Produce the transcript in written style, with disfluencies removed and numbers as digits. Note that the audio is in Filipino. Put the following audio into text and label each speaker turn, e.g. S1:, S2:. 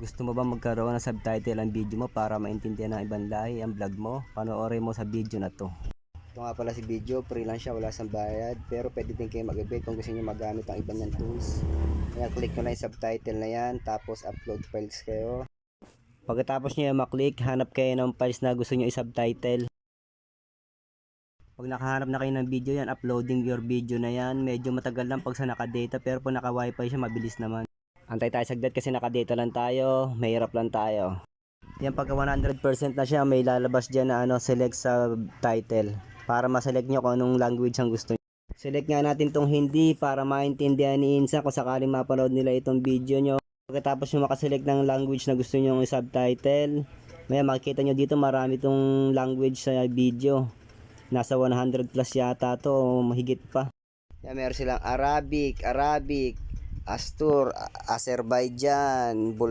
S1: Gusto mo ba magkaroon ng subtitle ang video mo para maintindihan ng ibang lahi ang vlog mo? Panoorin mo sa video na to. Ito nga pala si video, free lang siya, wala sang bayad. Pero pwede din kayo mag-event kung gusto niyo magamit ang iba niyang tools. Kaya click nyo lang yung subtitle na yan, tapos upload files kayo. Pagkatapos nyo yung maklik, hanap kayo ng files na gusto nyo i-subtitle. Pag nakahanap na kayo ng video yan, uploading your video na yan. Medyo matagal lang pag sa naka-data, pero pag naka-wifi siya, mabilis naman. Antay tayo saglit kasi naka-data lang tayo, mahirap lang tayo. Yan, pagka 100% na siya, may lalabas dyan na select sa title. Para ma-select nyo kung anong language ang gusto nyo. Select nga natin tong hindi para maintindihan ni Insa kung sakaling mapanood nila itong video nyo. Pagkatapos nyo makaselect ng language na gusto nyo i-subtitle, may makikita nyo dito marami tong language sa video. Nasa 100 plus yata to, mahigit pa. Yan, meron silang Arabic, Astur, Azerbaijan,